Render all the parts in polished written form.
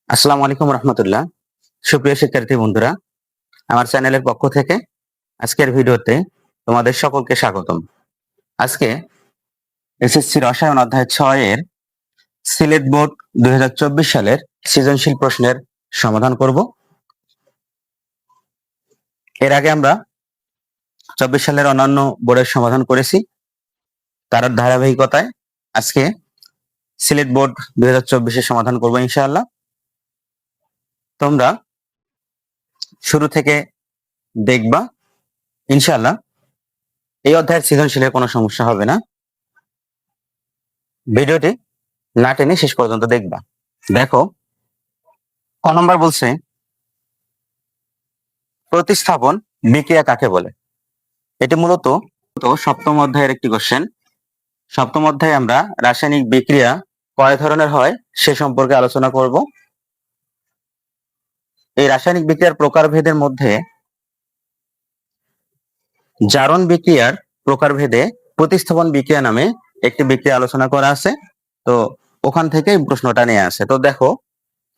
আসসালামু আলাইকুম রহমতুল্লাহ। সুপ্রিয় শিক্ষার্থী বন্ধুরা, আমার চ্যানেলের পক্ষ থেকে আজকের ভিডিওতে তোমাদের সকলকে স্বাগতম। আজকে এসএসসি রসায়ন অধ্যায় 6 এর সিলেট বোর্ড 2024 সালের সৃজনশীল প্রশ্নের সমাধান করব। এর আগে আমরা 24 সালের অন্যান্য বোর্ডের সমাধান করেছি। তার ধারাবাহিকতায় আজকে সিলেট বোর্ড 2024 এর সমাধান করব ইনশাআল্লাহ। তোমরা শুরু থেকে দেখবা, ইনশাআল্লাহ এই অধ্যায়ের সৃজনশীলের কোনো সমস্যা হবে না। ভিডিওটি না টেনে শেষ পর্যন্ত দেখবা। দেখো, ক নম্বর বলছে প্রতিস্থাপন বিক্রিয়া কাকে বলে। এটি মূলত সপ্তম অধ্যায়ের একটি কোশ্চেন। সপ্তম অধ্যায়ে আমরা রাসায়নিক বিক্রিয়া কয় ধরনের হয় সে সম্পর্কে আলোচনা করব। এই রাসায়নিক বিক্রিয়ার প্রকারভেদের মধ্যে জারণ বিক্রিয়ার প্রকারভেদে প্রতিস্থাপন বিক্রিয়া নামে একটি বিক্রিয়া আলোচনা করা আছে। তো ওখান থেকে প্রশ্নটা নিয়ে আসে। তো দেখো,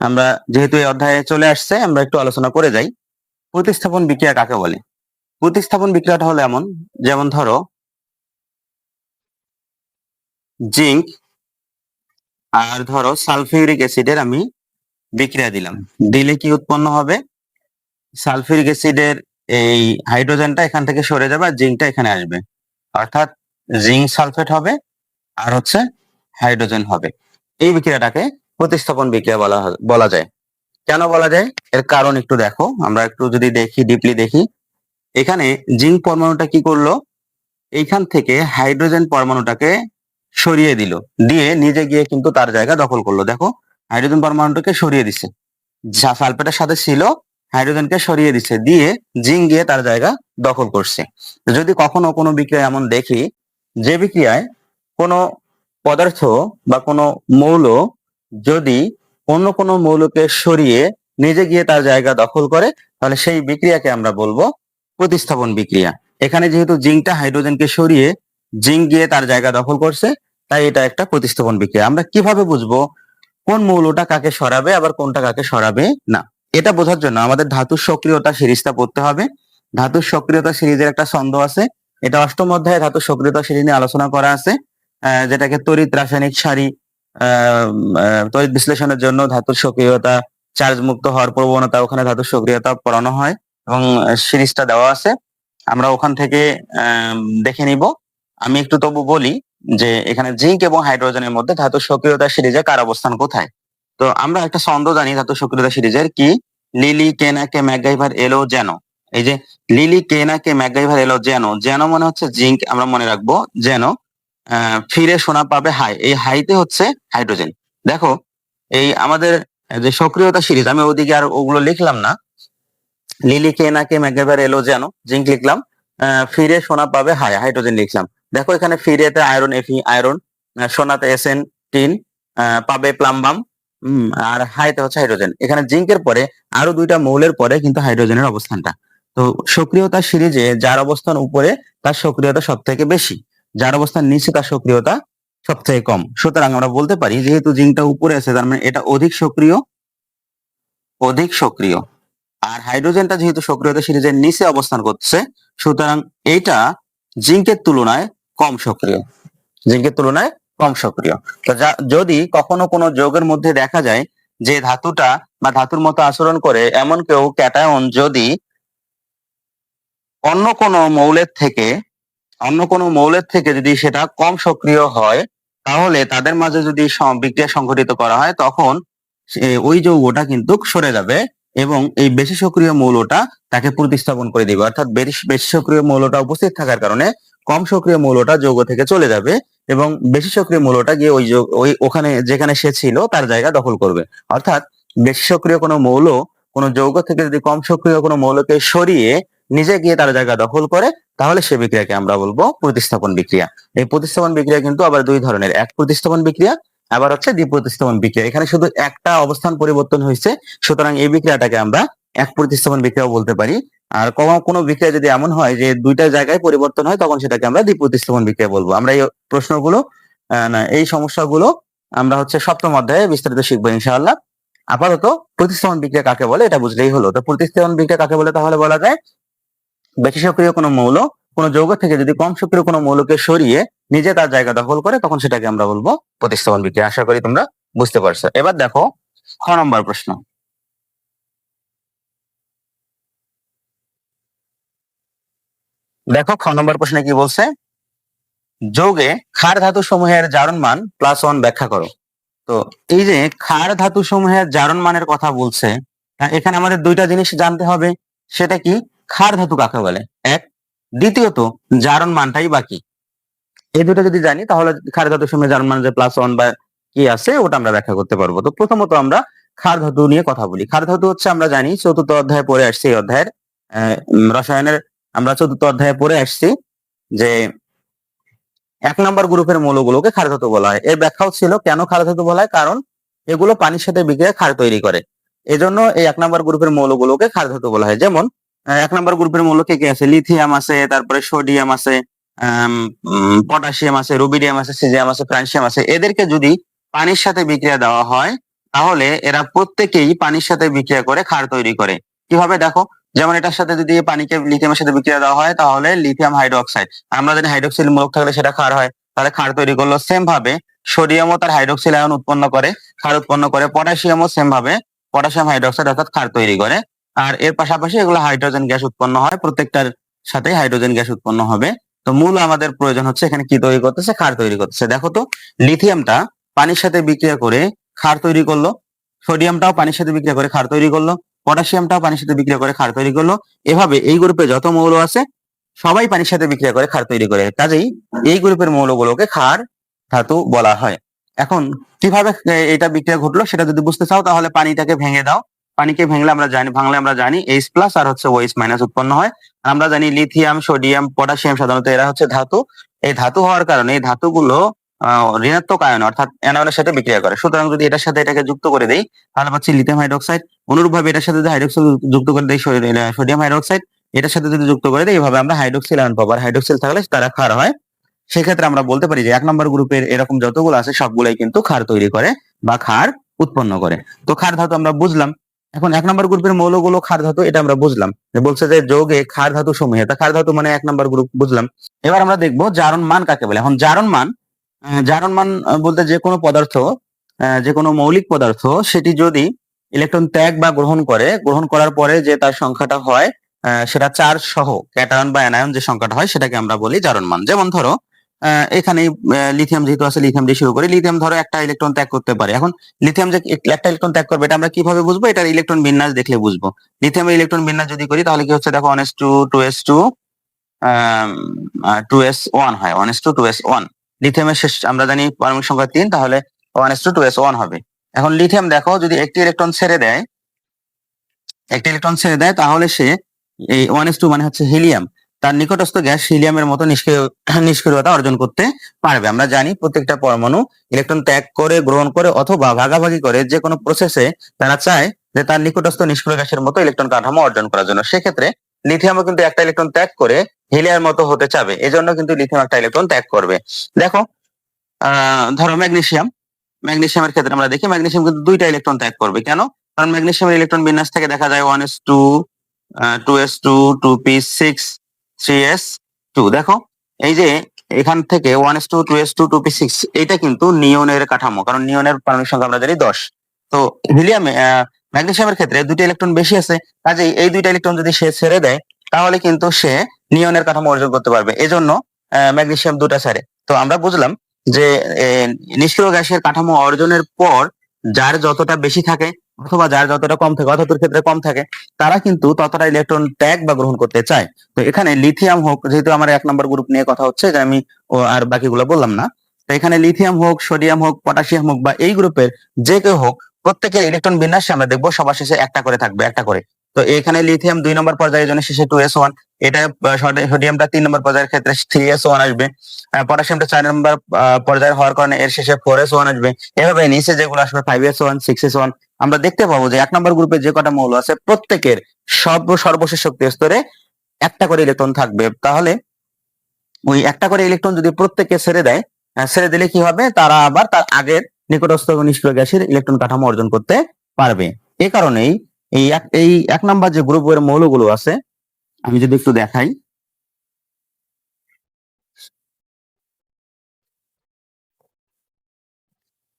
আমরা যেহেতু এই অধ্যায়ে চলে আসছে, আমরা একটু আলোচনা করে যাই। প্রতিস্থাপন বিক্রিয়া কাকে বলে? প্রতিস্থাপন বিক্রিয়াটা হলো এমন, যেমন ধরো জিঙ্ক আর ধরো সালফিউরিক অ্যাসিডের আমি বিক্রিয়া দিলাম, দিলে কি উৎপন্ন হবে? সালফিউরিক অ্যাসিডের এই হাইড্রোজেনটা এখান থেকে সরে যাবে আর জিঙ্কটা এখানে আসবে, অর্থাৎ জিঙ্ক সালফেট হবে আর হচ্ছে হাইড্রোজেন হবে। এই বিক্রিয়াটাকে প্রতিস্থাপন বিক্রিয়া বলা যায়। কেন বলা যায় এর কারণ একটু দেখো, আমরা একটু যদি দেখি, ডিপলি দেখি। এখানে জিঙ্ক পরমাণুটা কি করলো, এইখান থেকে হাইড্রোজেন পরমাণুটাকে সরিয়ে দিল, দিয়ে নিজে গিয়ে কিন্তু তার জায়গা দখল করলো। দেখো, হাইড্রোজেন পরমাণুটাকে সরিয়ে দিছে, সালফেটের সাথে ছিল, হাইড্রোজেনকে সরিয়ে দিছে, দিয়ে জিঙ্ক গিয়ে তার জায়গা দখল করছে। যদি কখনো কোনো বিক্রিয়া এমন দেখি যে বিক্রিয়ায় কোনো পদার্থ বা কোনো মৌল যদি অন্য কোনো মৌলকে সরিয়ে নিজে গিয়ে তার জায়গা দখল করে, তাহলে সেই বিক্রিয়াকে আমরা বলবো প্রতিস্থাপন বিক্রিয়া। এখানে যেহেতু জিঙ্কটা হাইড্রোজেনকে সরিয়ে জিঙ্ক গিয়ে তার জায়গা দখল করছে, তাই এটা একটা প্রতিস্থাপন বিক্রিয়া। আমরা কিভাবে বুঝবো কোন মৌলটা কাকে সরাবে আবার কোনটা কাকে সরাবে না? এটা বোঝার জন্য আমাদের ধাতুর সক্রিয়তা সিরিজটা পড়তে হবে। ধাতুর সক্রিয়তা সিরিজের একটা ছন্দ আছে, এটা অষ্টম অধ্যায়ে ধাতুর সক্রিয়তা সিরিজ নিয়ে আলোচনা করা আছে, যেটাকে তড়িৎ রাসায়নিক সারি, তড়িৎ বিশ্লেষণের জন্য ধাতুর সক্রিয়তা, চার্জ মুক্ত হওয়ার প্রবণতা, ওখানে ধাতুর সক্রিয়তা পড়ানো হয় এবং সিরিজটা দেওয়া আছে। আমরা ওখান থেকে দেখে নিব। আমি একটু তবু বলি যে এখানে জিঙ্ক এবং হাইড্রোজেনের মধ্যে ধাতুর সক্রিয়তা সিরিজে কার অবস্থান কোথায়। তো আমরা একটা ছন্দ জানি ধাতুর সক্রিয়তা সিরিজের, কি? লিলি কেনা কে ম্যাকগাইভার এলো যেন। এই যে লিলি কেনা কে ম্যাকগাইভার এলো যেন, যেন মনে হচ্ছে জিঙ্ক, আমরা মনে রাখবো যেন ফিরে শোনা পাবে হাই, এই হাইতে হচ্ছে হাইড্রোজেন। দেখো, এই আমাদের যে সক্রিয়তা সিরিজ, আমি ওদিকে আর ওগুলো লিখলাম না। লিলি কেনা কে ম্যাকগাইভার এলো যেন, জিঙ্ক লিখলাম, ফিরে শোনা পাবে হাই, হাইড্রোজেন লিখলাম। দেখো এখানে ফিরেতে আয়রন এফি আয়রন, সোনাতে এসএন টিন, পাবে প্লাম্বাম, আর হাইতে হচ্ছে হাইড্রোজেন। এখানে জিঙ্কের পরে আরো দুইটা মৌলের পরে কিন্তু হাইড্রোজেনের অবস্থানটা। তো সক্রিয়তা সিরিজে যার অবস্থান উপরে তার সক্রিয়তা সব থেকে বেশি, যার অবস্থান নিচে তার সক্রিয়তা সব থেকে কম। সুতরাং আমরা বলতে পারি যেহেতু জিঙ্কটা উপরে আছে, তার মানে এটা অধিক সক্রিয়, অধিক সক্রিয়। আর হাইড্রোজেনটা যেহেতু সক্রিয়তা সিরিজের নিচে অবস্থান করছে, সুতরাং এইটা জিঙ্কের তুলনায় কম সক্রিয়, জিঙ্কের তুলনায় কম সক্রিয়। তো যদি কখনো কোনো যৌগের মধ্যে দেখা যায় যে ধাতুটা বা ধাতুর মতো আচরণ করে এমন কেউ ক্যাটায়ন যদি অন্য কোনো মৌলের থেকে, অন্য কোনো মৌলের থেকে যদি সেটা কম সক্রিয় হয়, তাহলে তাদের মাঝে যদি বিক্রিয়া সংঘটিত করা হয়, তখন ওই যৌগটা কিন্তু সরে যাবে এবং এই বেশি সক্রিয় মৌলটা তাকে প্রতিস্থাপন করে দিবে। অর্থাৎ বেশি সক্রিয় মৌলটা উপস্থিত থাকার কারণে কম সক্রিয় মৌলটা যৌগ থেকে চলে যাবে এবং বেশি সক্রিয় মৌলটা গিয়ে ওই ওখানে যেখানে সে ছিল তার জায়গা দখল করবে। অর্থাৎ বেশি সক্রিয় কোনো মৌল কোনো যৌগ থেকে যদি কম সক্রিয় কোনো মৌলকে সরিয়ে নিজে গিয়ে তার জায়গা দখল করে, তাহলে সে বিক্রিয়াকে আমরা বলবো প্রতিস্থাপন বিক্রিয়া। এই প্রতিস্থাপন বিক্রিয়া কিন্তু আবার দুই ধরনের, এক প্রতিস্থাপন বিক্রিয়া, আবার হচ্ছে দ্বিপ্রতিস্থাপন বিক্রিয়া। এখানে শুধু একটা অবস্থান পরিবর্তন হয়েছে, সুতরাং এই বিক্রিয়াটাকে আমরা এক প্রতিস্থাপন বিক্রিয়াও বলতে পারি। আর কোনো বিক্রিয়া যদি এমন হয় যে দুইটা জায়গায় পরিবর্তন হয়, তখন সেটাকে আমরা দ্বিপ্রতিস্থাপন বিক্রিয়া বলবো। আমরা এই প্রশ্নগুলো না এই সমস্যাগুলো আমরা হচ্ছে সপ্তম অধ্যায়ে বিস্তারিত শিখবো ইনশাআল্লাহ। আপাতত প্রতিস্থাপন বিক্রিয়া কাকে বলে এটা বুঝলেই হলো। তো প্রতিস্থাপন বিক্রিয়া কাকে বলে, তাহলে বলা যায় বেশি সক্রিয় কোনো মৌল কোনো যৌগ থেকে যদি কম সক্রিয় কোনো মৌলকে সরিয়ে নিজে তার জায়গা দখল করে, তখন সেটাকে আমরা বলবো প্রতিস্থাপন বিক্রিয়া। আশা করি তোমরা বুঝতে পারছো। এবার দেখো খ নম্বর প্রশ্ন। দেখো খ নম্বর প্রশ্নে কি বলছে, যৌগে ক্ষার ধাতু সমূহের জারণ মান +1 ব্যাখ্যা করো। তো এই যে ক্ষার ধাতু সমূহের জারণ মানের কথা বলছে, এখানে আমাদের দুইটা জিনিস জানতে হবে। সেটা কি, ক্ষার ধাতু কাকে বলে এক, দ্বিতীয়ত জারণ মানটাই বাকি। এই দুটো যদি জানি তাহলে ক্ষার ধাতুর সমূহের জারণ মান যে +1 বা কি আছে ওটা আমরা ব্যাখ্যা করতে পারবো। তো প্রথমত আমরা ক্ষার ধাতু নিয়ে কথা বলি। ক্ষার ধাতু হচ্ছে, আমরা জানি চতুর্থ অধ্যায়ে পড়ে আসছি, এই অধ্যায়ের রসায়নের আমরা চতুর্থ অধ্যায়ে পড়ে আসছি যে 1 নম্বর গ্রুপের মৌলগুলোকে ক্ষার ধাতু বলা হয়। এর ব্যাখ্যাও ছিল কেন ক্ষার ধাতু বলা হয়, কারণ এগুলো পানির সাথে বিক্রিয়ায় ক্ষার তৈরি করে। এজন্য এই 1 নম্বর গ্রুপের মৌলগুলোকে ক্ষার ধাতু বলা হয়। যেমন 1 নম্বর গ্রুপের মৌল কে কে আছে, লিথিয়াম আছে, তারপরে সোডিয়াম আছে, পটাশিয়াম আছে, রুবিডিয়াম আছে, সিজিয়াম আছে, ফ্রান্সিয়াম আছে। এদেরকে যদি পানির সাথে বিক্রিয়া দেওয়া হয় তাহলে এরা প্রত্যেকেই পানির সাথে বিক্রিয়া করে ক্ষার তৈরি করে। কিভাবে দেখো, যেমন এটার সাথে যদি পানিকে লিথিয়ামের সাথে বিক্রিয়া দেওয়া হয় তাহলে লিথিয়াম হাইড্রোক্সাইড, আমরা জানি হাইড্রোক্সিল মূলক থাকলে সেটা ক্ষার হয়, তাহলে ক্ষার তৈরি করলো। সেম ভাবে সোডিয়ামও তার হাইড্রোক্সিল আয়ন উৎপন্ন করে, ক্ষার উৎপন্ন করে। পটাশিয়ামও সেম ভাবে পটাশিয়াম হাইড্রোক্সাইড অর্থাৎ ক্ষার তৈরি করে। আর এর পাশাপাশি এগুলো হাইড্রোজেন গ্যাস উৎপন্ন হয়, প্রত্যেকটার সাথে হাইড্রোজেন গ্যাস উৎপন্ন হবে। তো মূল আমাদের প্রয়োজন হচ্ছে এখানে কি তৈরি করতেছে, ক্ষার তৈরি করতেছে। দেখো তো, লিথিয়ামটা পানির সাথে বিক্রিয়া করে ক্ষার তৈরি করলো, সোডিয়ামটাও পানির সাথে বিক্রিয়া করে ক্ষার তৈরি করলো, পটাশিয়ামটাও পানির সাথে বিক্রিয়া করে ক্ষার তৈরি করলো। এভাবে এই গ্রুপে যত মৌল আছে সবাই পানির সাথে বিক্রিয়া করে ক্ষার তৈরি করে। কাজেই এই গ্রুপের মৌলগুলোকে ক্ষার ধাতু বলা হয়। এখন কিভাবে এটা বিক্রিয়া ঘটলো সেটা যদি বুঝতে চাও তাহলে পানিটাকে ভেঙে দাও। পানিকে ভাঙলে আমরা জানি H+ আর হচ্ছে OH- উৎপন্ন হয়। আর আমরা জানি লিথিয়াম, সোডিয়াম, পটাশিয়াম সাধারণত এরা হচ্ছে ধাতু। এই ধাতু হওয়ার কারণে এই ধাতুগুলো ঋণাত্মক আয়ন অর্থাৎ অ্যানায়নের সাথে বিক্রিয়া করে। সুতরাং যদি এটার সাথে এটাকে যুক্ত করে দেই তাহলে পাচ্ছি লিথিয়াম হাইড্রোক্সাইড। অনুরূপভাবে এটার সাথে যদি হাইড্রোক্সাইড যুক্ত করে দেই সোডিয়াম হাইড্রোক্সাইড, এটার সাথে যদি যুক্ত করে দেই, এইভাবে আমরা হাইড্রোক্সিল আয়ন পাবো। আর হাইড্রোক্সিল থাকলে তারা ক্ষার হয়। সেক্ষেত্রে আমরা বলতে পারি যে 1 নম্বর গ্রুপের এরকম যতগুলো আছে সবগুলাই কিন্তু ক্ষার তৈরি করে বা ক্ষার উৎপন্ন করে। তো ক্ষার ধাতু আমরা বুঝলাম। এখন 1 নম্বর গ্রুপের মৌলগুলো ক্ষার ধাতু, এটা আমরা বুঝলাম। যে বলছে যে যৌগে ক্ষার ধাতু সমূহে, তা ক্ষার ধাতু মানে 1 নম্বর গ্রুপ বুঝলাম। এবার আমরা দেখবো জারণ মান কাকে বলে। এখন জারণ মান বলতে যে কোনো পদার্থ, যে কোনো মৌলিক পদার্থ, সেটি যদি ইলেকট্রন ত্যাগ বা গ্রহণ করার পরে যে তার সংখ্যাটা হয় সেটা 4 সহ ক্যাটায়ন বা অ্যানায়ন যে সংখ্যাটা হয় সেটাকে আমরা বলি জারণ মান। যেমন ধরো এখানে লিথিয়াম যেহেতু আছে, লিথিয়াম দিয়ে শুরু করি। লিথিয়াম ধরো একটা ইলেকট্রন ত্যাগ করতে পারে। এখন লিথিয়াম যে একটা ইলেকট্রন ত্যাগ করবে এটা আমরা কিভাবে বুঝবো, এটার ইলেকট্রন বিন্যাস দেখলে বুঝবো। লিথিয়ামের ইলেকট্রন বিন্যাস যদি করি তাহলে কি হচ্ছে দেখো, 1s2 2s2 2s1 হয়, 1s2 2s1। লিথিয়ামের শেষ আমরা জানি পারমাণবিক সংখ্যা 3, তাহলে 1s2 2s1 হবে। এখন লিথিয়াম দেখো যদি একটি ইলেকট্রন ছেড়ে দেয় তাহলে সে এই 1s2 মানে হচ্ছে হিলিয়াম, তার নিকটস্থ গ্যাস হিলিয়ামের মতো নিষ্ক্রিয়তা অর্জন করতে পারবে। আমরা জানি প্রত্যেকটা পরমাণু ইলেকট্রন ত্যাগ করে, গ্রহণ করে অথবা ভাগাভাগি করে যে কোনো প্রসেসে তারা চায় যে তার নিকটস্থ নিষ্ক্রিয় গ্যাসের মতো ইলেকট্রন কাঠামো অর্জন করার জন্য। সেক্ষেত্রে লিথিয়ামও কিন্তু একটা ইলেকট্রন ত্যাগ করে হিলিয়ামের মতো হতে চাবে, এজন্য কিন্তু লিথিয়াম একটা ইলেকট্রন ত্যাগ করবে। দেখো ধরো ম্যাগনেসিয়ামের ক্ষেত্রে আমরা দেখি ম্যাগনেসিয়াম কিন্তু 2টা ইলেকট্রন ত্যাগ করবে। কেন? কারণ ম্যাগনেসিয়ামের ইলেকট্রন বিন্যাস থেকে দেখা যায় 1s2 2s2 2p6 3s2। দেখো এই যে এখান থেকে 1s2 2s2 2p6 এটা কিন্তু নিয়নের কাঠামো, কারণ নিয়নের পারমাণবিক সংখ্যা আমরা জানি 10। তো হিলিয়ামে ম্যাগনেসিয়ামের ক্ষেত্রে 2টা ইলেকট্রন বেশি আছে, কাজেই এই 2টা ইলেকট্রন যদি সে ছেড়ে দেয় তাহলে কিন্তু সে নিয়নের কাঠামো অর্জন করতে পারবে। এজন্য ম্যাগনেসিয়াম 2টা ছাড়ে। তো আমরা বুঝলাম যে নিষ্ক্রিয় গ্যাসের কাঠামো অর্জনের পর যার যতটা বেশি থাকে অথবা যার যতটা কম থাকে, অধাতুর ক্ষেত্রে কম থাকে, তারা কিন্তু ততটা ইলেকট্রন ত্যাগ বা গ্রহণ করতে চায়। তো এখানে লিথিয়াম হোক, যেহেতু আমার 1 নম্বর গ্রুপ নিয়ে কথা হচ্ছে, যে আমি আর বাকিগুলো বললাম না, তো এখানে লিথিয়াম হোক, সোডিয়াম হোক, পটাশিয়াম হোক বা এই গ্রুপের যে কেউ হোক, প্রত্যেকের ইলেকট্রন বিন্যাস আমরা দেখবো সবার শেষে একটা করে থাকবে, একটা করে। তো এখানে লিথিয়াম 2 নম্বর পর্যায়ের জন্য শেষে 2s1, এটা সোডিয়ামটা 3 নম্বর পর্যায়ের ক্ষেত্রে 3s1 আসবে, পটাশিয়ামটা 4 নম্বর পর্যায়ের হওয়ার কারণে এর শেষে 4s1 আসবে। এভাবে নিচে যেগুলো আসবে 5s1 6s1। আমরা দেখতে পাবো যে 1 নম্বর গ্রুপে যে কটা মৌল আছে প্রত্যেকের সর্বশেষ শক্তি স্তরে একটা করে ইলেকট্রন থাকবে। তাহলে ওই একটা করে ইলেকট্রন যদি প্রত্যেককে ছেড়ে দিলে কি হবে, তারা আবার তার আগের নিকটস্থ নিষ্ক্রিয় গ্যাসের ইলেকট্রন কাঠামো অর্জন করতে পারবে। এ কারণেই এই এক নাম্বার যে গ্রুপের মৌলগুলো আছে, আমি যদি একটু দেখাই,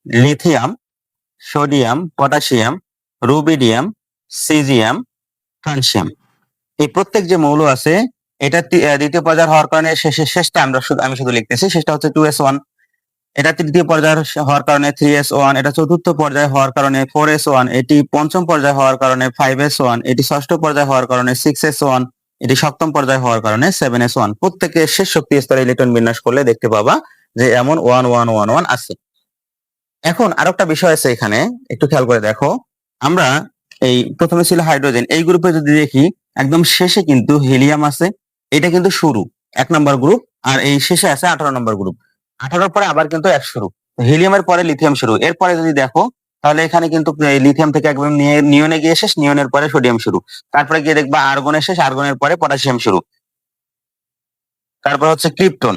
lithium, sodium, potassium, rubidium, caesium, francium, এই প্রত্যেক যে মৌল আছে এটা দ্বিতীয় পর্যায়ের হওয়ার কারণে শেষটা আমি শুধু লিখতেছি, শেষটা হচ্ছে 2s1, এটা তৃতীয় পর্যায়ের হওয়ার কারণে 3s1, এটা চতুর্থ পর্যায়ে হওয়ার কারণে 4s1, এটি পঞ্চম পর্যায়ে হওয়ার কারণে 5s1, এটি ষষ্ঠ পর্যায়ে হওয়ার কারণে 6s1, এটি সপ্তম পর্যায়ে হওয়ার কারণে 7s1। প্রত্যেকের শেষ শক্তি স্তরে ইলেকট্রন বিন্যাস করলে দেখতে পাবা যে এমন 1 1 1 1 আছে। এখন আরেকটা বিষয় আছে এখানে, একটু খেয়াল করে দেখো, আমরা এই প্রথমে ছিল হাইড্রোজেন, এই গ্রুপে যদি দেখি একদম শেষে কিন্তু হিলিয়াম আছে, এটা কিন্তু শুরু 1 নম্বর গ্রুপ, আর এই শেষে আছে 18 নম্বর গ্রুপ, 18 পরে আবার কিন্তু 1 শুরু, হিলিয়ামের পরে লিথিয়াম শুরু, এরপরে যদি দেখো তাহলে এখানে কিন্তু লিথিয়াম থেকে একদম নিয়নে গিয়ে শেষ, নিয়নের পরে সোডিয়াম শুরু, তারপরে গিয়ে দেখবা আর্গনের শেষ, আর্গনের পরে পটাশিয়াম শুরু, তারপর হচ্ছে ক্রিপ্টন,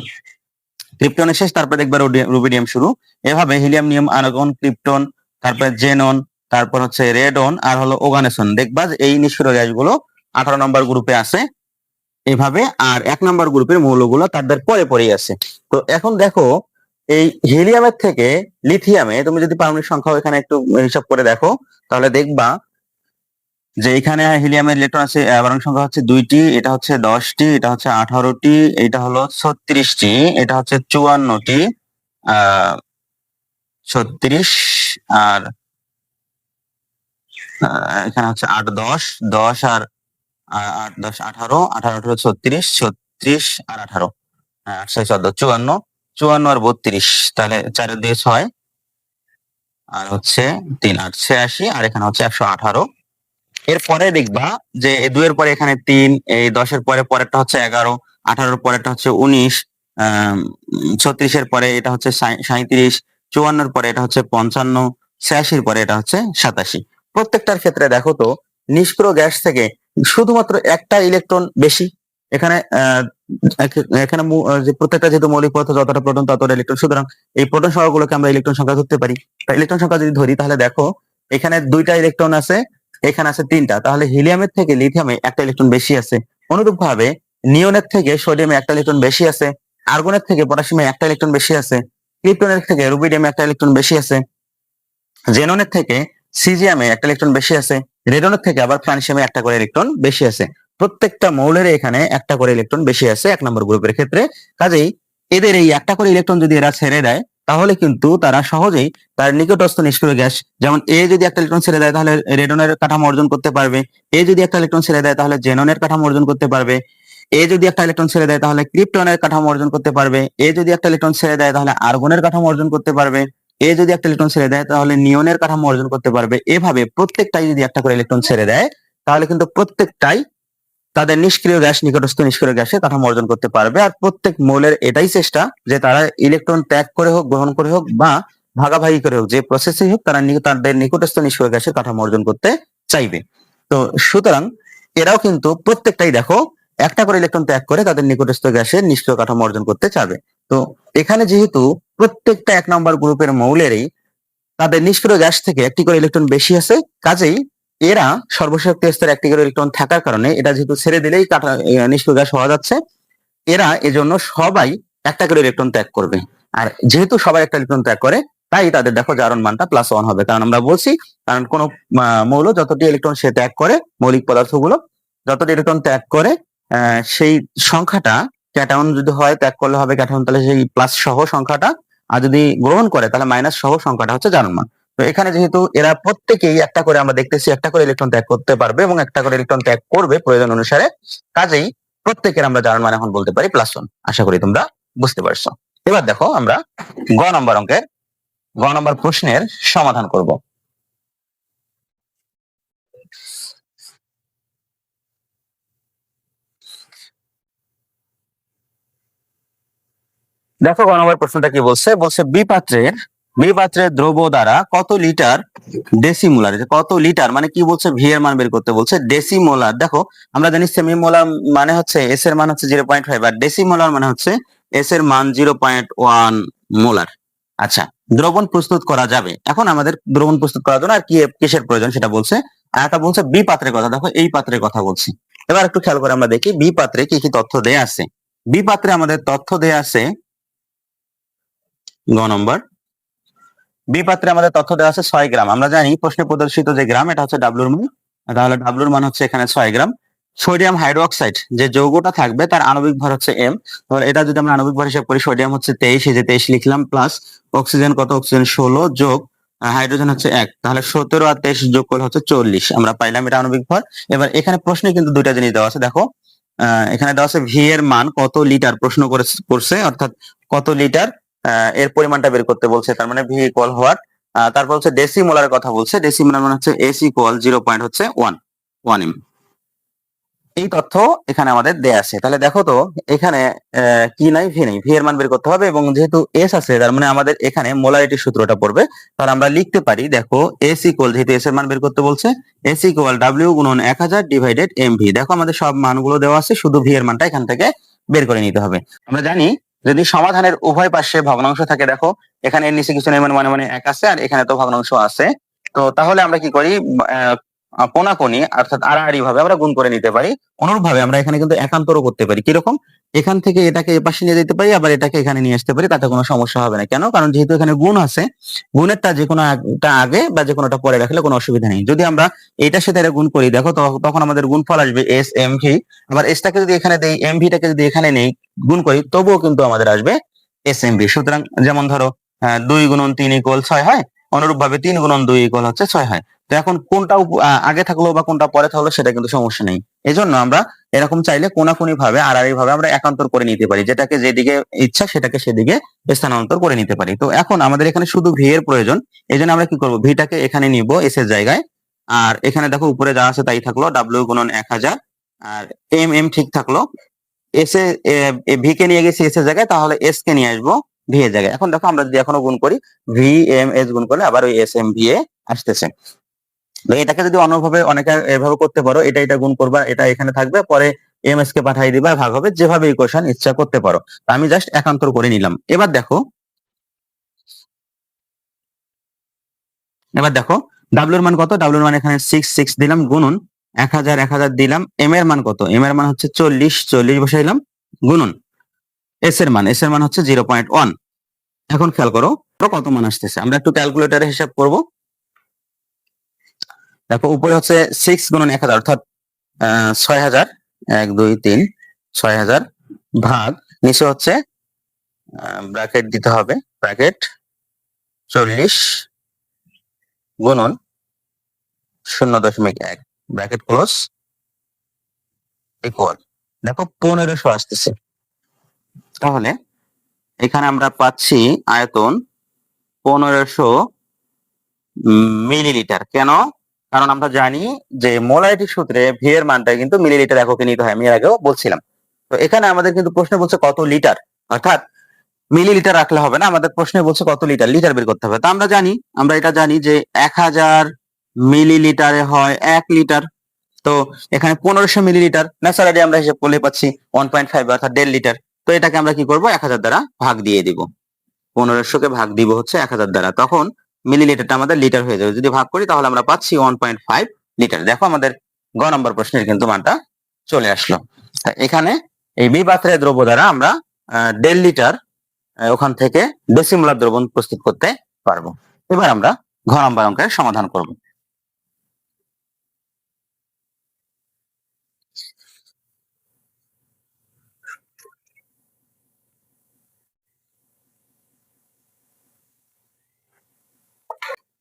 ক্রিপ্টনের শেষ, তারপরে দেখবা রুবিডিয়াম শুরু, এভাবে হিলিয়াম, নিয়ম, আর্গন, ক্রিপ্টন, তারপরে জেনন, তারপর হচ্ছে রেডন, আর হলো ওগানেসন, দেখবা যে এই নিষ্ক্রিয় গ্যাসগুলো 18 নম্বর গ্রুপে আছে এভাবে, আর 1 নম্বর গ্রুপের মৌলগুলো তাদের পরে পরেই আছে। তো এখন দেখো এই হিলিয়ামের থেকে লিথিয়ামে তুমি যদি পারমাণবিক সংখ্যা এখানে একটু হিসাব করে দেখো, তাহলে দেখবা যে এখানে হিলিয়ামের ইলেকট্রন আছে পারমাণবিক সংখ্যা হচ্ছে 2টি, এটা হচ্ছে 10টি, এটা হচ্ছে 18টি, এটা হলো 36টি, এটা হচ্ছে 54টি, 36, আর এখানে হচ্ছে 8 10, 10 আর 8 10 18, 18 18 36, 36 আর 18, 8 6 14 54, 54 আর 32, তাহলে 4 দিয়ে 6, আর হচ্ছে 3 8 86, আর এখানে হচ্ছে 118। এরপরে দেখবা যে এই 2 এর পরে এখানে 3, এই 10 এর পরে পরেরটা হচ্ছে 11, 18 এর পরেরটা হচ্ছে 19, 36 এর পরে এটা হচ্ছে 37, 54 এর পরে এটা হচ্ছে 55, 86 এর পরে এটা হচ্ছে 87। প্রত্যেকটার ক্ষেত্রে দেখো তো নিষ্ক্রিয় গ্যাস থেকে শুধুমাত্র একটা ইলেকট্রন বেশি, এখানে এখানে যে প্রত্যেকটা যেহেতু মৌলিক পদার্থ যতটা প্রোটন ততটা ইলেকট্রন, সুতরাং এই প্রোটন সংখ্যাগুলোকে আমরা ইলেকট্রন সংখ্যা ধরতে পারি। ইলেকট্রন সংখ্যা যদি ধরি তাহলে দেখো এখানে 2টা ইলেকট্রন আছে, এখানে আছে 3টা, তাহলে হিলিয়ামের থেকে লিথিয়ামে একটা ইলেকট্রন বেশি আছে। অনুরূপ ভাবে নিয়নের থেকে সোডিয়ামে একটা ইলেকট্রন বেশি আছে, আর্গনের থেকে পটাশিয়ামে একটা ইলেকট্রন বেশি আছে, ক্রিপ্টনের থেকে রুবিডিয়ামে একটা ইলেকট্রন বেশি আছে, জেননের থেকে সিজিয়ামে একটা ইলেকট্রন বেশি আছে, রেডনের থেকে আবার ফ্রান্সিয়ামে একটা করে ইলেকট্রন বেশি আছে। প্রত্যেকটা মৌলের এখানে একটা করে ইলেকট্রন বেশি আছে 1 নম্বর গ্রুপের ক্ষেত্রে। কাজেই এদের এই একটা করে ইলেকট্রন যদি এরা ছেড়ে দেয় তাহলে কিন্তু তারা সহজেই তার নিকটস্থ নিষ্ক্রিয় গ্যাস, যেমন এ যদি একটা ইলেকট্রন ছেড়ে দেয় তাহলে রেডনের কাঠামো অর্জন করতে পারবে, এ যদি একটা ইলেকট্রন ছেড়ে দেয় তাহলে জেননের কাঠামো অর্জন করতে পারবে, এ যদি একটা ইলেকট্রন ছেড়ে দেয় তাহলে ক্রিপ্টনের কাঠামো অর্জন করতে পারবে, এ যদি একটা ইলেকট্রন ছেড়ে দেয় তাহলে আর্গনের কাঠামো অর্জন করতে পারবে, এ যদি একটা ইলেকট্রন ছেড়ে দেয় তাহলে নিয়নের কাঠামো অর্জন করতে পারবে। এভাবে প্রত্যেকটাই যদি একটা করে ইলেকট্রন ছেড়ে দেয় তাহলে কিন্তু প্রত্যেকটাই তাদের নিষ্ক্রিয় গ্যাস, নিকটস্থ নিষ্ক্রিয় গ্যাসে কাঠামো অর্জন করতে পারবে। আর প্রত্যেক মৌলের এটাই চেষ্টা যে তারা ইলেকট্রন ত্যাগ করে হোক, গ্রহণ করে হোক, বা ভাগাভাগি করে হোক, যে প্রসেসই হোক, তারা তাদের নিকটস্থ নিষ্ক্রিয় গ্যাসের কাঠামো অর্জন করতে চাইবে। তো সুতরাং এরাও কিন্তু প্রত্যেকটাই দেখো একটা করে ইলেকট্রন ত্যাগ করে তাদের নিকটস্থ গ্যাসের নিষ্ক্রিয় কাঠামো অর্জন করতে চাবে। তো এখানে যেহেতু প্রত্যেকটা 1 নম্বর গ্রুপের মৌলেরই তাদের নিষ্ক্রিয় গ্যাস থেকে একটি করে ইলেকট্রন বেশি আছে, কাজেই এরা সর্বশক্তি স্তরে একটি করে ইলেকট্রন থাকার কারণে এটা যেহেতু ছেড়ে দিলেই নিষ্ক্রিয় গ্যাস হওয়া যাচ্ছে, এরা এজন্য সবাই একটা করে ইলেকট্রন ত্যাগ করবে। আর যেহেতু সবাই একটা ইলেকট্রন ত্যাগ করে তাই তাদের দেখো জারণ মানটা +1 হবে, কারণ আমরা বলছি কারণ কোন মৌল যতটি ইলেকট্রন সে ত্যাগ করে, মৌলিক পদার্থগুলো যতটি ইলেকট্রন ত্যাগ করে সেই সংখ্যাটা ক্যাটায়ন যদি হয় ত্যাগ করলে হবে ক্যাটায়ন, তাহলে সেই প্লাস সহ সংখ্যাটা, আর যদি গ্রহণ করে তাহলে মাইনাস সহ সংখ্যাটা হচ্ছে জারণ মান। তো এখানে যেহেতু এরা প্রত্যেকেই একটা করে, আমরা দেখতেছি একটা করে ইলেকট্রন ত্যাগ করতে পারবে এবং একটা করে ইলেকট্রন ত্যাগ করবে প্রয়োজন অনুসারে, কাজেই প্রত্যেকের আমরা জারণ মান এখন বলতে পারি +1। আশা করি তোমরা বুঝতে পারছো। এবার দেখো আমরা গ নম্বর প্রশ্নের সমাধান করব। দেখো গ নম্বর প্রশ্নটা কি বলছে, বলছে বি পাত্রের দ্রব্য দ্বারা কত লিটার ডেসিমোলার, কত লিটার মানে কি বলছে, ভি এর মান বের করতে বলছে। ডেসিমোলার, দেখো আমরা জানি সেমিমোলার মানে হচ্ছে এস এর মান হচ্ছে 0.5, আর ডেসিমোলার মানে হচ্ছে এস এর মান 0.1 মোলার। আচ্ছা, দ্রবণ প্রস্তুত করা যাবে। এখন আমাদের দ্রবণ প্রস্তুত করার জন্য আর কি কিসের প্রয়োজন সেটা বলছে। আর একটা বলছে বি পাত্রের কথা, দেখো এই পাত্রের কথা বলছি। এবার একটু খেয়াল করে আমরা দেখি বি পাত্রে কি কি তথ্য দেয়া আছে। বি পাত্রে আমাদের তথ্য দেয়া আছে, গ নম্বর বি পাত্রে আমাদের তথ্য দেওয়া আছে 6 গ্রাম। আমরা জানি প্রশ্নে প্রদর্শিত যে গ্রাম এটা হচ্ছে ডাব্লুর মান, তাহলে ডাব্লুর মান হচ্ছে এখানে 6 গ্রাম। সোডিয়াম হাইড্রোক্সাইড যে যৌগটা থাকবে তার আণবিক ভর হচ্ছে এম, তাহলে এটা যদি আমরা আণবিক ভর হিসাব করি সোডিয়াম হচ্ছে 23, এই যে 23 লিখলাম, প্লাস অক্সিজেন কত, অক্সিজেন 16 যোগ হাইড্রোজেন হচ্ছে 1, তাহলে 17 আর 23 যোগ করলে হচ্ছে 40, আমরা পাইলাম এটা আণবিক ভর। এবার এখানে প্রশ্নে কিন্তু দুইটা জিনিস দেওয়া আছে, দেখো এখানে দেওয়া আছে ভি এর মান কত লিটার প্রশ্ন করছে, অর্থাৎ কত লিটার এর পরিমাণটা বের করতে বলছে, তার মানে ভি ইকুয়াল হোয়াট। তারপর হচ্ছে ডেসিমোলার কথা বলছে, ডেসিমোলার মানে হচ্ছে এস ইকুয়াল 0.1 এম। এই তথ্য এখানে আমাদের দেয়া আছে। তাহলে দেখো তো এখানে কি নাই, ভি নাই, ভি এর মান বের করতে হবে, এবং যেহেতু এস আছে তার মানে আমাদের এখানে মোলারিটির সূত্রটা পড়বে। তাহলে আমরা লিখতে পারি, দেখো এস ইকুয়াল, যেহেতু এস এর মান বের করতে বলছে, এস ইকুয়াল ডাব্লিউ গুণন 1000 ডিভাইডেড এম ভি। দেখো আমাদের সব মানগুলো দেওয়া আছে, শুধু ভি এর মানটা এখান থেকে বের করে নিতে হবে। আমরা জানি যদি সমাধানের উভয় পাশে ভগ্নাংশ থাকে, দেখো এখানে এর নিচে কিছু নেই, মানে মানে 1 আছে, আর এখানে তো ভগ্নাংশ আছে, তো তাহলে আমরা কি করি, কোনাকুনি অর্থাৎ আড়াআড়ি ভাবে আমরা গুণ করে নিতে পারি। অনুরূপভাবে আমরা এখানে কিন্তু একান্তরও করতে পারি। কিরকম, এখান থেকে এটাকে এপাশে নিয়ে যেতে পারি, আবার এটাকে এখানে নিয়ে আসতে পারি, তাতে কোনো সমস্যা হবে না। কেন, কারণ যেহেতু এখানে গুণ আছে, গুণেরটা যে কোনো একটা আগে বা যে কোনোটা পরে রাখলে কোনো অসুবিধা নেই। যদি আমরা এটার সাথে এটা গুণ করি, দেখো তখন আমাদের গুণফল আসবে এস এম ভি, আবার এসটাকে যদি এখানে দেই, এম ভিটাকে যদি এখানে নেই গুণ করি, তবুও কিন্তু আমাদের আসবে এস এম ভি। সুতরাং যেমন ধরো 2 গুণন 3 ইকুয়াল 6 হয়, অনুরূপ ভাবে 3 গুণন 2 ইকুয়াল হচ্ছে 6 হয়। তো এখন কোনটা আগে থাকলো বা কোনটা পরে থাকলো সেটা কিন্তু সমস্যা নেই। এজন্য আমরা এরকম চাইলে কোনাকুনি ভাবে আড়াআড়ি ভাবে আমরা একান্তর করে নিতে পারি, যেটাকে যেদিকে ইচ্ছা সেটাকে সেদিকে স্থানান্তর করে নিতে পারি। তো এখন আমাদের এখানে শুধু ভি এর প্রয়োজন, এই জন্য আমরা কি করব, ভিটাকে এখানে নিব এস এর জায়গায়, আর এখানে দেখো উপরে যা আছে তাই থাকলো, ডাব্লিউ গুণন 1000, আর এম এম ঠিক থাকলো, এস এ ভি কে নিয়ে গেছি এস এর জায়গায়, তাহলে এস কে নিয়ে আসবো ভি এর জায়গায়। এখন দেখো আমরা যদি এখনো গুণ করি, ভি এম এস গুণ করলে আবার ওই এস এম ভি এ আসতেছে। তো এটাকে যদি অন্যভাবে অনেকে এভাবে করতে পারো, এটা গুণ করবা, এটা এখানে থাকবে, পরে এমএস কে পাঠিয়ে দিবা, ভাগ হবে, যেভাবে ইকুয়েশন ইচ্ছা করতে পারো। আমি জাস্ট একান্তর করে নিলাম। এবার দেখো ডাব্লিউর মান কত, ডাব্লিউর মান এখানে 6 দিলাম, গুণন 1000 দিলাম, এম এর মান কত, এম এর মান হচ্ছে 40 বসাইলাম, গুণন এস এর মান হচ্ছে 0.1। এখন খেয়াল করো কত মান আসতেছে, আমরা একটু ক্যালকুলেটরে হিসাব করব। দেখো উপরে হচ্ছে 6 গুণন 1000 অর্থাৎ 6000, 1 2 3 6000 ভাগ, নিচে হচ্ছে ব্র্যাকেট দিতে হবে, ব্র্যাকেট 40 গুণন 0.1 ব্র্যাকেট ক্লোজ ইকুয়াল, দেখো 1500 আসতেছে। তাহলে এখানে আমরা পাচ্ছি আয়তন 1500 মিলিলিটার। কেন, কারণ আমরা জানি যে মোলারিটি সূত্রে ভি এর মানটা কিন্তু মিলিলিটার এককে নিতে হয়, আমি এর আগেও বলছিলাম। তো এখানে আমাদের কিন্তু প্রশ্ন বলছে কত লিটার, অর্থাৎ মিলিলিটার রাখলে হবে না, আমাদের প্রশ্নে বলছে কত লিটার, লিটার বের করতে হবে। তো আমরা এটা জানি যে 1000 মিলিলিটারে হয় 1 লিটার। তো এখানে 1500 মিলিলিটার ন্যাচারালি আমরা হিসাব করলে পাচ্ছি 1.5 অর্থাৎ 1.5 লিটার। তো এটাকে আমরা কি করব, 1000 দ্বারা ভাগ দিয়ে দিব, 1500 কে ভাগ দিব হচ্ছে 1000 দ্বারা, তখন মিলিলিটারটা আমাদের লিটার হয়ে যাবে। যদি ভাগ করি তাহলে আমরা পাচ্ছি 1.5 লিটার। দেখো আমাদের গ নম্বর প্রশ্নের কিন্তু মানটা চলে আসলো। এখানে এই বি পাত্রের দ্রব্য দ্বারা আমরা 1.5 লিটার ওখান থেকে ডেসিমোলার দ্রবণ প্রস্তুত করতে পারবো। এবার আমরা ঘ নম্বর অঙ্কের সমাধান করব।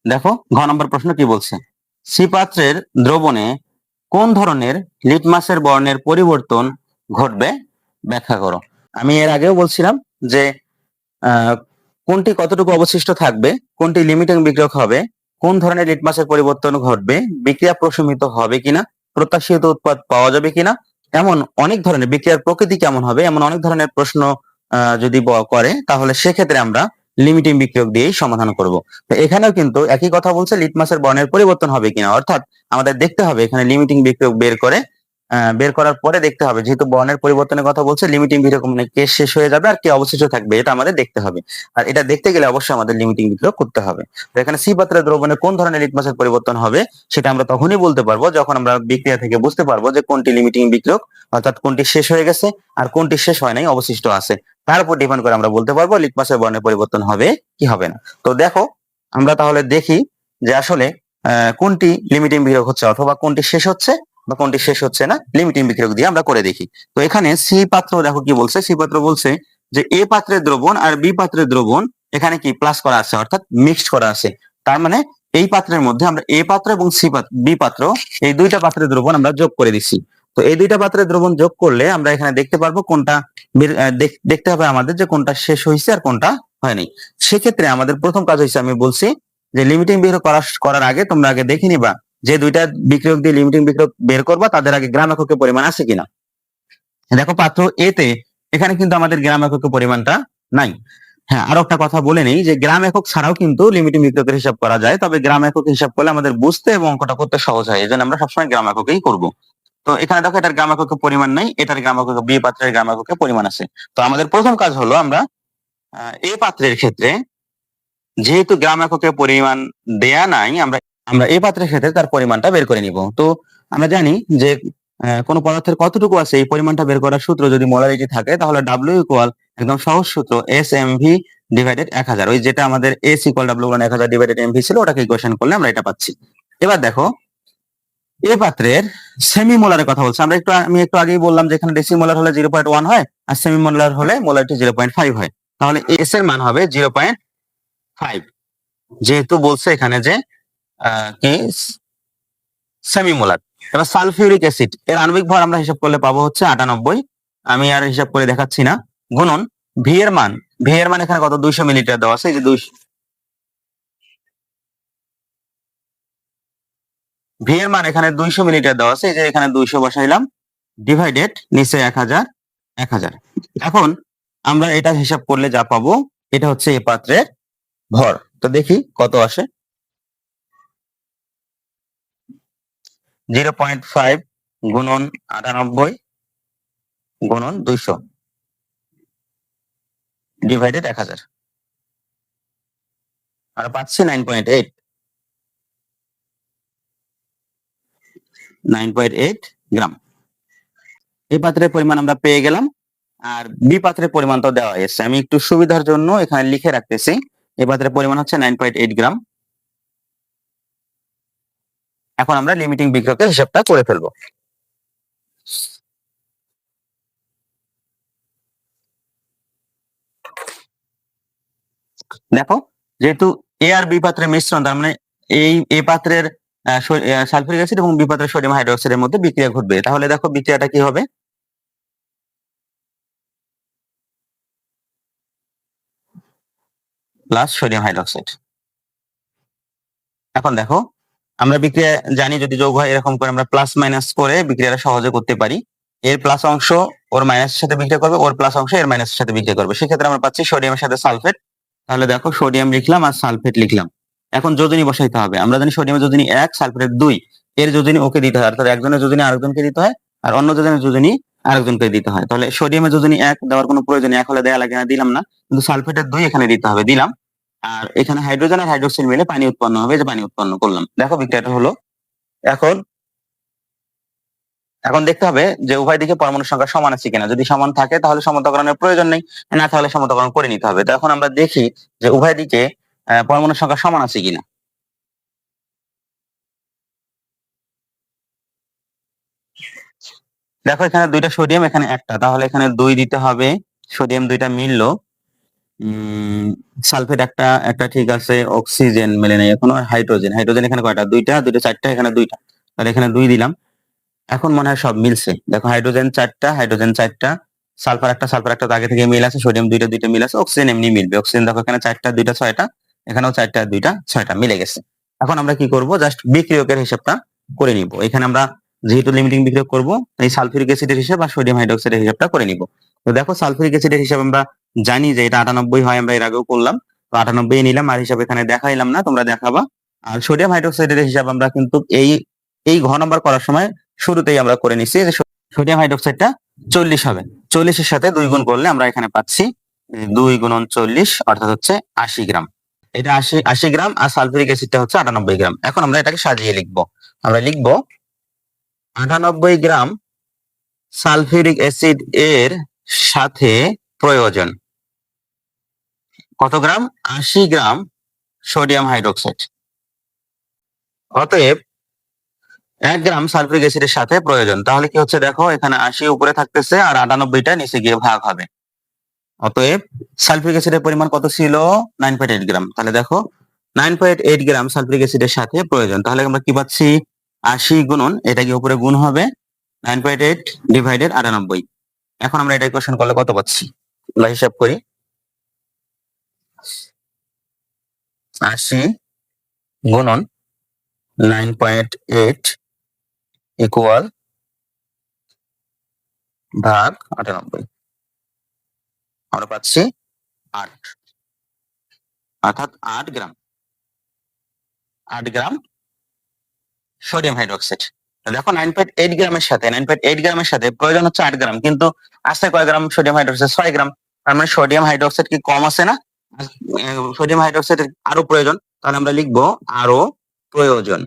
দেখো ঘ নম্বর প্রশ্ন কি বলছে, সি পাত্রের দ্রবণে কোন ধরনের লিটমাসের বর্ণের পরিবর্তন ঘটবে ব্যাখ্যা করো। আমি এর আগেও বলছিলাম যে কোনটি কতটুকু অবশিষ্ট থাকবে, কোনটি লিমিটিং বিক্রিয়ক হবে, কোন ধরনের লিটমাসের পরিবর্তন ঘটবে, বিক্রিয়া প্রশমিত হবে কিনা, প্রত্যাশিত উৎপাদ পাওয়া যাবে কিনা, এমন অনেক ধরনের, বিক্রিয়ার প্রকৃতি কেমন হবে, এমন অনেক ধরনের প্রশ্ন যদি করে, তাহলে সেক্ষেত্রে আমরা লিমিটিং বিক্রিয়ক দিয়েই সমাধান করব। তো এখানেও কিন্তু একই কথা বলছে, লিটমাসের বর্ণের পরিবর্তন হবে কিনা, অর্থাৎ আমাদের দেখতে হবে এখানে লিমিটিং বিক্রিয়ক বের করে বের করার পরে দেখতে হবে, যেহেতু বর্ণের পরিবর্তনের কথা বলছে, লিমিটিং বিক্রিয়ক মানে কে শেষ হয়ে যাবে আর কে অবশিষ্ট থাকবে, এটা আমাদের দেখতে হবে। আর এটা দেখতে গেলে অবশ্যই আমাদের লিমিটিং বিক্রিয়ক করতে হবে। তো এখানে সি পাত্রের দ্রবণে কোন ধরনের লিটমাসের পরিবর্তন হবে সেটা আমরা তখনই বলতে পারবো যখন আমরা বিক্রিয়া থেকে বুঝতে পারবো যে কোনটি লিমিটিং বিক্রিয়ক, অর্থাৎ কোনটি শেষ হয়ে গেছে আর কোনটি শেষ হয় নাই, অবশিষ্ট আছে। তার উপর ডিপেন্ড করে আমরা বলতে পারবো লিটমাসের বর্ণের পরিবর্তন হবে কি হবে না। তো দেখো আমরা তাহলে দেখি যে আসলে কোনটি লিমিটিং বিক্রিয়ক হচ্ছে অথবা কোনটি শেষ হচ্ছে বা কোনটি শেষ হচ্ছে না, লিমিটিং বিক্রিয়ক দিয়ে আমরা করে দেখি। তো এখানে সি পাত্র দেখো কি বলছে, সি পাত্র বলছে যে এ পাত্রের দ্রবণ আর বি পাত্রের দ্রবণ এখানে কি প্লাস করা আছে, অর্থাৎ মিক্সড করা আছে। তার মানে এই পাত্রের মধ্যে আমরা এ পাত্র এবং বি পাত্র এই দুইটা পাত্রের দ্রবণ আমরা যোগ করে দিচ্ছি। তো এই দুইটা পাত্রের দ্রবণ যোগ করলে আমরা এখানে দেখতে পারবো কোনটা দেখতে হবে আমাদের যে কোনটা শেষ হয়েছে আর কোনটা হয়নি। সেক্ষেত্রে আমাদের প্রথম কাজ হয়েছে, আমি বলছি যে লিমিটিং বিক্রিয়ক করার আগে তোমরা আগে দেখে নিবা যে দুইটা বিক্রিয়ক দিয়ে লিমিটিং বিক্রিয়ক বের করবা তাদের আগে গ্রাম এককের পরিমাণ আছে কিনা। দেখো পাত্র এ তে এখানে কিন্তু আমাদের গ্রাম এককের পরিমাণটা নাই। হ্যাঁ, আরো একটা কথা বলে নেই যে গ্রাম একক ছাড়াও কিন্তু লিমিটিং বিক্রিয়কের হিসাব করা যায়, তবে গ্রাম একক হিসাব করলে আমাদের বুঝতে এবং অঙ্কটা করতে সহজ হয়, এজন্য আমরা সবসময় গ্রাম এককেই করব। তো এখানে দেখো এটার গ্রাম এককের পরিমাণ নাই, এটার গ্রাম একক বি পাত্রের গ্রাম এককের পরিমাণ আছে। তো আমাদের প্রথম কাজ হলো আমরা এ পাত্রের ক্ষেত্রে যেহেতু গ্রাম এককের পরিমাণ দেয়া নাই, আমরা আমরা এই পাত্রের ক্ষেত্রে তার পরিমাণটা বের করে নিব। তো আমরা জানি যে কোন পদার্থের কতটুকু আছে এই পরিমাণটা বের করার সূত্র যদি মোলারিটি থাকে তাহলে ডাব্লিউ ইকুয়াল একদম সহজ সূত্র এস এম ভি ডিভাইডেড 1000, ওই যেটা আমাদের S equal W 1000 divided M V ছিল, ওটাকে ইকুয়েশন করলে আমরা এটা পাচ্ছি। এবার দেখো এই পাত্রের সেমি মোলারের কথা বলছে, আমি একটু আগেই বললাম যে এখানে ডেসিমোলার হলে 0.1 হয় আর সেমি মোলার হলে মোলারিটি 0.5 হয়, তাহলে এস এর মান হবে 0.5, যেহেতু বলছে এখানে যে কি সেমিমোলার। এবার সালফিউরিক অ্যাসিড এর আণবিক ভর আমরা হিসাব করলে পাবো হচ্ছে 98, আমি আর হিসাব করে দেখাচ্ছি না, গুণন ভি এর মান, এখানে কত 200 মিলিলিটার দেওয়া আছে, এই যে 200, ভি এর মান এখানে 200 মিলিলিটার দেওয়া আছে, এই যে এখানে 200 বসাইলাম, ডিভাইডেড নিচে 1000 1000। এখন আমরা এটা হিসাব করলে যা পাবো এটা হচ্ছে এই পাত্রের ভর। তো দেখি কত আসে, 0.5 গুণন 98 গুণন 200 ডিভাইডেড 1000, আর পাচ্ছি 9.8 গ্রাম। এই পাত্রের পরিমাণ আমরা পেয়ে গেলাম, আর বি পাত্রের পরিমাণটাও দেওয়া হয়েছে, আমি একটু সুবিধার জন্য এখানে লিখে রাখতেছি। এই পাত্রের পরিমাণ হচ্ছে 9.8 গ্রাম। এখন আমরা লিমিটিং বিক্রিয়কের হিসাবটা করে ফেলবো। দেখো যেহেতু এ আর বি পাত্রের মিশ্রণ, তার মানে এই এ পাত্রের সালফিউরিক অ্যাসিড এবং বি পাত্রের সোডিয়াম হাইড্রোক্সাইডের মধ্যে বিক্রিয়া ঘটবে, তাহলে দেখো বিক্রিয়াটা কি হবে, প্লাস সোডিয়াম হাইড্রোক্সাইড। এখন দেখো আমরা বিক্রিয়া জানি যদি যৌগ হয় এরকম করে আমরা প্লাস মাইনাস করে বিক্রিয়াটা সহজে করতে পারি। এর প্লাস অংশ ওর মাইনাসের সাথে বিক্রিয়া করবে, ওর প্লাস অংশ এর মাইনাসের সাথে বিক্রিয়া করবে, সেক্ষেত্রে আমরা পাচ্ছি সোডিয়ামের সাথে সালফেট। তাহলে দেখো সোডিয়াম লিখলাম আর সালফেট লিখলাম। এখন যোজনী বসাইতে হবে, আমরা জানি সোডিয়ামের যোজনী 1, সালফেটের 2, এর যোজনী ওকে দিতে হয়, অর্থাৎ একজনের যোজনী আরেকজনকে দিতে হয় আর অন্য জনের যোজনী আরেকজনকে দিতে হয়। তাহলে সোডিয়ামের যোজনী 1 দেওয়ার কোনো প্রয়োজন নেই, 1 হলে দেয়া লাগে না, দিলাম না, কিন্তু সালফেটের 2 এখানে দিতে হবে, দিলাম। আর এখানে হাইড্রোজেন আর হাইড্রোক্সিল মিলে পানি উৎপন্ন হবে, যে পানি উৎপন্ন করলাম, দেখো বিক্রিয়াটা হলো। এখন এখন দেখতে হবে যে উভয় দিকে পরমাণুর সংখ্যা সমান আছে কিনা, যদি সমান থাকে তাহলে সমতাকরণের প্রয়োজন নেই, না তাহলে সমতাকরণ করে নিতে হবে। তো এখন আমরা দেখি যে উভয় দিকে পরমাণুর সংখ্যা সমান আছে কিনা। দেখো এখানে 2টা সোডিয়াম, এখানে একটা, তাহলে এখানে 2 দিতে হবে, সোডিয়াম 2টা মিললো, সালফেট একটা একটা ঠিক আছে, অক্সিজেন মেলে নেই এখনো, হাইড্রোজেন এখানে কয়টা, 2টা 4টা, এখানে 2টা, তাহলে এখানে 2 দিলাম। এখন মনে হয় সব মিলছে, দেখো হাইড্রোজেন 4টা, সালফার একটা তো আগে থেকে মিল আছে, সোডিয়াম 2টা মিল আছে, অক্সিজেন এমনি মিলবে, অক্সিজেন দেখো এখানে 4টা 2টা 6টা, এখানেও 4টা 2টা 6টা মিলে গেছে। এখন আমরা কি করব, জাস্ট বিক্রিয়কের হিসাবটা করে নিব। এখানে আমরা যেহেতু লিমিটিং বিক্রিয়ক করব, এই সালফিউরিক অ্যাসিডের হিসাব আর সোডিয়াম হাইড্রোক্সাইডের হিসাবটা করে নিব। তো দেখো সালফিউরিক অ্যাসিডের হিসাব আমরা জানি যে এটা 98 হয়, আমরা এর আগেও করলাম, তো 98 নিলাম, আর হিসাব এখানে দেখাইলাম না, তোমরা দেখাবা। আর সোডিয়াম হাইড্রোক্সাইডের হিসাব আমরা কিন্তু এই ঘ নাম্বার করার সময় শুরুতেই আমরা করে নিচ্ছি যে সোডিয়াম হাইড্রোক্সাইডটা 40 হবে। 40-এর সাথে 2 গুণ করলে আমরা এখানে পাচ্ছি 2 গুণন 40 অর্থাৎ হচ্ছে 80 গ্রাম। এটা 80 গ্রাম, আর সালফিউরিক অ্যাসিডটা হচ্ছে 98 গ্রাম। এখন আমরা এটাকে সাজিয়ে লিখবো। আমরা লিখবো 98 গ্রাম সালফিউরিক অ্যাসিড এর সাথে প্রয়োজন কত গ্রাম? 80 গ্রাম সোডিয়াম হাইড্রোক্সাইড। অতএব 1 গ্রাম সালফিউরিক অ্যাসিডের সাথে প্রয়োজন। তাহলে কি হচ্ছে দেখো, এখানে 80 উপরে থাকতেছে আর 98টা নিচে গিয়ে ভাগ হবে। অতএব সালফিউরিক অ্যাসিডের পরিমাণ কত ছিল? 9.8 গ্রাম। তাহলে দেখো 9.8 গ্রাম সালফিউরিক অ্যাসিডের সাথে প্রয়োজন। তাহলে আমরা কি পাচ্ছি? 80 গুণন, এটা কি উপরে গুণ হবে, 9.8 ডিভাইডেড 98। এখন আমরা এটা ইকুয়েশন করলে কত পাচ্ছি? আমরা হিসাব করি। 80 গুণন 9.8 ইকুয়াল ভাগ 98। আমরা পাচ্ছি 8, অর্থাৎ 8 গ্রাম সোডিয়াম হাইড্রোক্সাইড। দেখো 9.8 গ্রামের সাথে প্রয়োজন হচ্ছে 8 গ্রাম, কিন্তু আছে কয় গ্রাম সোডিয়াম হাইড্রোক্সাইড? 6 গ্রাম। তার মানে সোডিয়াম হাইড্রোক্সাইড কি কম আছে না? সোডিয়াম হাইড্রোক্সাইড আরো প্রয়োজন। তাহলে আমরা লিখবো আরো প্রয়োজন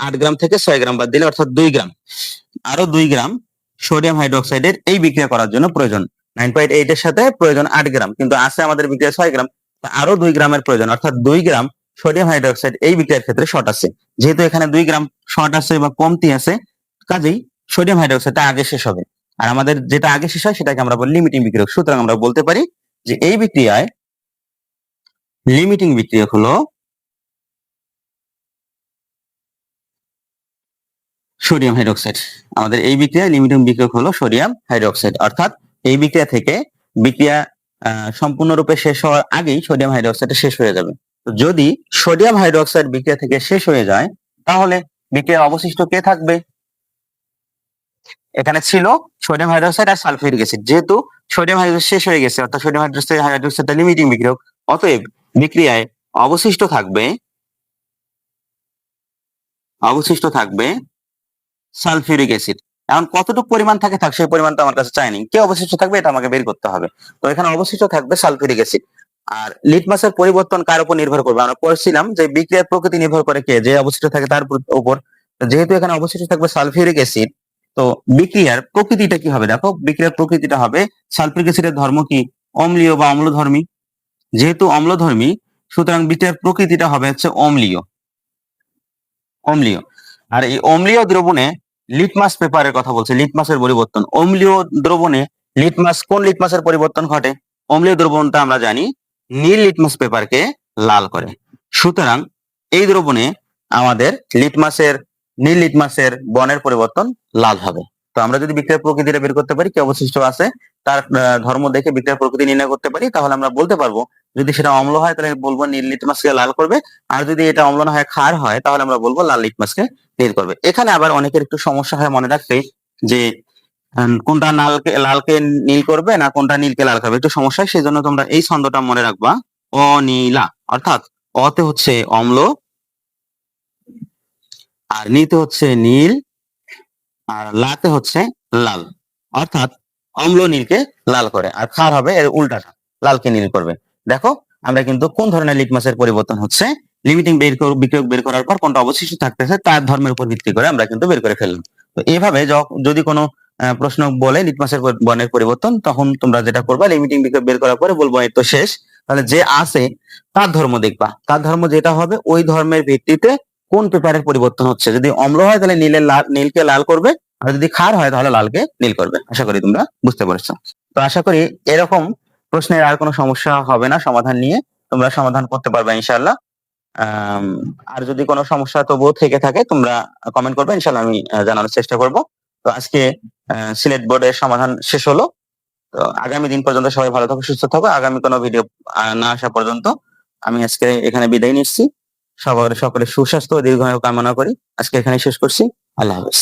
8 গ্রাম থেকে 6 গ্রাম বাদ দিলে অর্থাৎ 2 গ্রাম। আরো 2 গ্রাম সোডিয়াম হাইড্রোক্সাইডের এই বিক্রিয়া করার জন্য প্রয়োজন। 9.8 এর সাথে প্রয়োজন 8 গ্রাম, কিন্তু আছে আমাদের বিক্রিয়া 6 গ্রাম। আরো 2 গ্রামের প্রয়োজন, অর্থাৎ 2 গ্রাম সোডিয়াম হাইড্রোক্সাইড এই বিক্রিয়ার ক্ষেত্রে শর্ট আছে। যেহেতু এখানে 2 গ্রাম শর্ট আছে বা কমতি আছে, কাজেই সোডিয়াম হাইড্রোক্সাইডটা আগে শেষ হবে। আর আমাদের যেটা আগে শেষ হয় সেটাকে আমরা বলি লিমিটিং বিক্রিয়ক। সুতরাং আমরা বলতে পারি যে এই বিক্রিয়ায় লিমিটিং বিক্রিয়ক হলো সোডিয়াম হাইড্রোক্সাইড। আমাদের এই বিক্রিয়ায় লিমিটিং বিক্রিয়ক হলো সোডিয়াম হাইড্রোক্সাইড। অর্থাৎ এই বিক্রিয়া থেকে বিক্রিয়া সম্পূর্ণরূপে শেষ হওয়ার আগেই সোডিয়াম হাইড্রোক্সাইড শেষ হয়ে যাবে। তো যদি সোডিয়াম হাইড্রোক্সাইড বিক্রিয়া থেকে শেষ হয়ে যায়, তাহলে বিক্রিয়া অবশিষ্ট কে থাকবে? এখানে ছিল সোডিয়াম হাইড্রোক্সাইড আর সালফিউরিক অ্যাসিড। যেহেতু সোডিয়াম হাইড্রোক্সাইড শেষ হয়ে গেছে, অর্থাৎ সোডিয়াম হাইড্রোক্সাইডটা লিমিটিং বিক্রিয়ক, অতএব বিক্রিয়ায় অবশিষ্ট থাকবে সালফিউরিক অ্যাসিড। এখন কতটুকু পরিমাণ থাকে সেই পরিমাণটা আমার কাছে চাইনি, কি অবশিষ্ট থাকবে এটা আমাকে বের করতে হবে। তো এখানে অবশিষ্ট থাকবে সালফিউরিক অ্যাসিড। আর লিটমাসের পরিবর্তন কার উপর নির্ভর করবে? আমরা পড়ছিলাম যে বিক্রিয়ার প্রকৃতি নির্ভর করে কে যে অবশিষ্ট থাকে তার উপর। যেহেতু এখানে অবশিষ্ট থাকবে সালফিউরিক অ্যাসিড, তো বিক্রিয়ার প্রকৃতিটা কি হবে? দেখো বিক্রিয়ার প্রকৃতিটা হবে, সালফিউরিক অ্যাসিডের ধর্ম কি? অম্লীয় বা অম্লধর্মী। যেহেতু অম্লধর্মী, সুতরাং বিক্রিয়ার প্রকৃতিটা হবে হচ্ছে অম্লীয়। আর এই অম্লীয় দ্রবণে লিটমাস পেপারের কথা বলছে, লিটমাসের পরিবর্তন। অম্লীয় দ্রবণে কোন লিটমাসের পরিবর্তন ঘটে? অম্লীয় দ্রবণটা আমরা জানি নীল লিটমাস পেপারকে লাল করে। সুতরাং এই দ্রবণে আমাদের নীল লিটমাসের বর্ণের পরিবর্তন লাল হবে। তো আমরা যদি বিক্রিয়ার প্রকৃতিটা বের করতে পারি, কি অবশিষ্ট আছে তার ধর্ম দেখে বিক্রিয়ার প্রকৃতি নির্ণয় করতে পারি, তাহলে আমরা বলতে পারবো যদি সেটা অম্ল হয় তাহলে বলবো নীল লিটমাসকে লাল করবে, আর যদি এটা অম্ল না হয় ক্ষার হয় তাহলে আমরা বলবো লাল লিটমাসকে নীল করবে। এখানে আবার অনেকের একটু সমস্যা হয় মনে রাখতে, যে কোনটা লালকে নীল করবে না কোনটা নীলকে লাল করবে, একটু সমস্যা। সেই জন্য তোমরা এই ছন্দটা মনে রাখবা, অনীলা। অর্থাৎ অতে হচ্ছে অম্ল, আর নীতে হচ্ছে নীল, আর লাতে হচ্ছে লাল। অর্থাৎ অম্ল নীলকে লাল করে, আর ক্ষার হবে এর উল্টাটা, লালকে নীল করবে। দেখো আমরা কিন্তু কোন ধরনের লিটমাসের পরিবর্তন হচ্ছে লিমিটিং বিক্রিয়ক বের করার পর কোনটা অবশিষ্ট থাকতেছে তার ধর্মের উপর ভিত্তি করে আমরা কিন্তু বের করে ফেললাম। তো এইভাবে যদি কোনো প্রশ্ন বলে লিটমাসের বর্ণের পরিবর্তন, তখন তোমরা যেটা করবা, লিমিটিং বিক্রিয়ক বের করার পরে বলবো এই তো শেষ। তাহলে যে আছে তার ধর্ম দেখবা, তার ধর্ম যেটা হবে ওই ধর্মের ভিত্তিতে কোন পেপারের পরিবর্তন হচ্ছে। যদি অম্ল হয় তাহলে নীলকে লাল করবে, আর যদি ক্ষার হয় তাহলে লালকে নীল করবে। আশা করি তোমরা বুঝতে পারছো। তো আশা করি এরকম প্রশ্নের আর কোনো সমস্যা হবে না, সমাধান নিয়ে তোমরা সমাধান করতে পারবে ইনশাআল্লাহ। আর যদি কোনো সমস্যা তবুও থেকে থাকে তোমরা কমেন্ট করবে, ইনশাআল্লাহ আমি জানানোর চেষ্টা করব। তো আজকে সিলেট বোর্ডের সমাধান শেষ হলো। তো আগামী দিন পর্যন্ত সবাই ভালো থাকো, সুস্থ থাকো। আগামী কোনো ভিডিও না আসা পর্যন্ত আমি আজকে এখানে বিদায় নিচ্ছি। সকলের সুস্বাস্থ্য ও দীর্ঘায়ু কামনা করি। আজকে এখানে শেষ করছি। আল্লাহ হাফেজ।